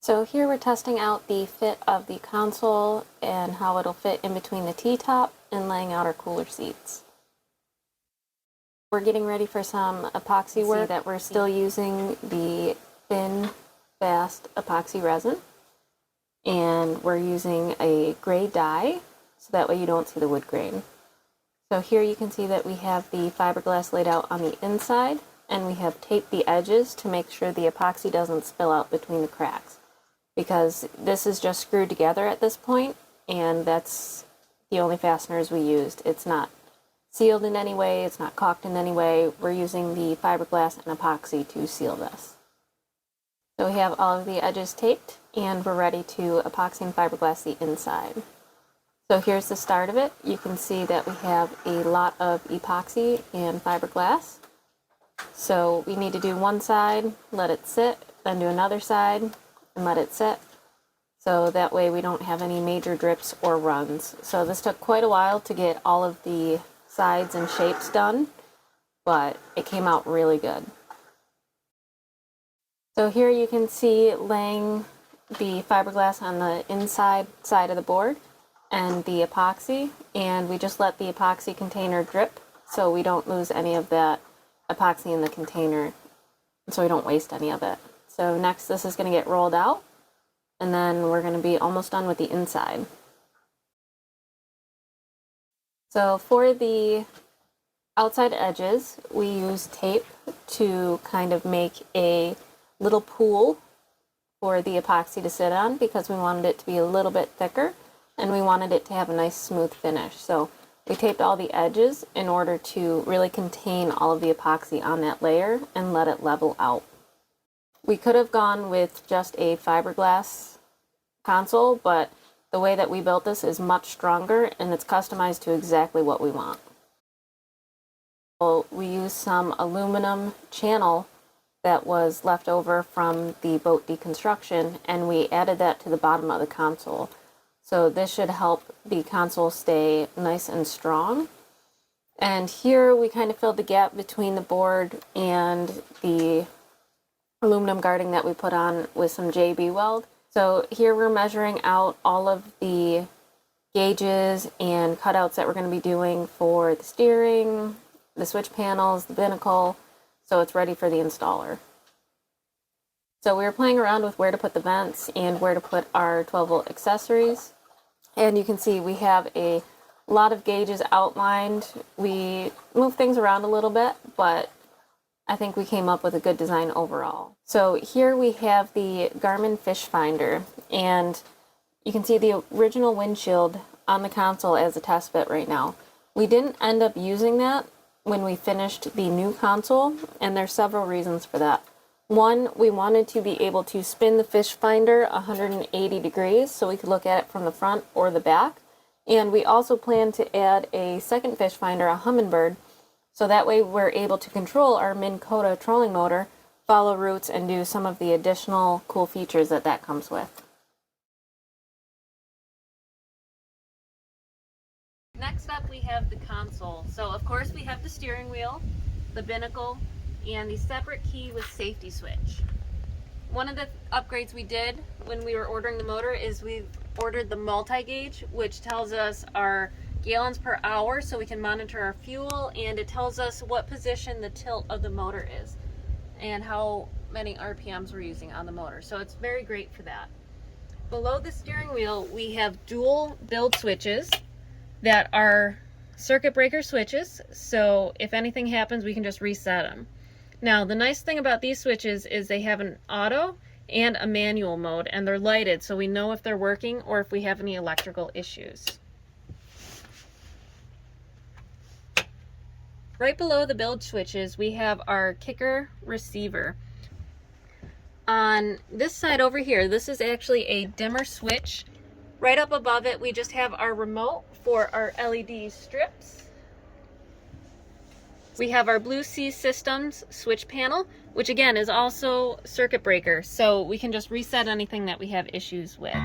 So here we're testing out the fit of the console and how it'll fit in between the T-top and laying out our cooler seats. We're getting ready for some epoxy work. That we're still using the thin, fast epoxy resin. And we're using a gray dye, so that way you don't see the wood grain. So here you can see that we have the fiberglass laid out on the inside, and we have taped the edges to make sure the epoxy doesn't spill out between the cracks. Because this is just screwed together at this point, and that's the only fasteners we used. It's not sealed in any way, it's not caulked in any way. We're using the fiberglass and epoxy to seal this. So we have all of the edges taped, and we're ready to epoxy and fiberglass the inside. So here's the start of it. You can see that we have a lot of epoxy and fiberglass. So we need to do one side, let it sit, then do another side, and let it sit, so that way we don't have any major drips or runs. So this took quite a while to get all of the sides and shapes done, but it came out really good. So here you can see laying the fiberglass on the inside side of the board and the epoxy, and we just let the epoxy container drip so we don't lose any of that epoxy in the container, so we don't waste any of it. So next this is going to get rolled out, and then we're going to be almost done with the inside. So for the outside edges, we use tape to kind of make a little pool for the epoxy to sit on, because we wanted it to be a little bit thicker and we wanted it to have a nice smooth finish. So we taped all the edges in order to really contain all of the epoxy on that layer and let it level out. We could have gone with just a fiberglass console, but the way that we built this is much stronger and it's customized to exactly what we want. We used some aluminum channel that was left over from the boat deconstruction, and we added that to the bottom of the console. So this should help the console stay nice and strong. And here we kind of filled the gap between the board and the aluminum guarding that we put on with some JB weld. So here we're measuring out all of the gauges and cutouts that we're going to be doing for the steering, the switch panels, the binnacle, so it's ready for the installer. So we were playing around with where to put the vents and where to put our 12-volt accessories. And you can see we have a lot of gauges outlined. We moved things around a little bit, but I think we came up with a good design overall. So here we have the Garmin fish finder, and you can see the original windshield on the console as a test fit right now. We didn't end up using that when we finished the new console, and there's several reasons for that. One, we wanted to be able to spin the fish finder 180 degrees so we could look at it from the front or the back. And we also plan to add a second fish finder, a Humminbird, so that way we're able to control our Minn Kota trolling motor, follow routes, and do some of the additional cool features that that comes with. Next up we have the console. So of course we have the steering wheel, the binnacle, and the separate key with safety switch. One of the upgrades we did when we were ordering the motor is we ordered the multi-gauge, which tells us our gallons per hour so we can monitor our fuel, and it tells us what position the tilt of the motor is and how many RPMs we're using on the motor. So it's very great for that. Below the steering wheel we have dual build switches that are circuit breaker switches, so if anything happens we can just reset them. Now the nice thing about these switches is they have an auto and a manual mode, and they're lighted so we know if they're working or if we have any electrical issues. Right below the build switches we have our kicker receiver. On this side over here, this is actually a dimmer switch. Right up above it we just have our remote for our LED strips. We have our Blue Sea Systems switch panel, which again is also circuit breaker, so we can just reset anything that we have issues with.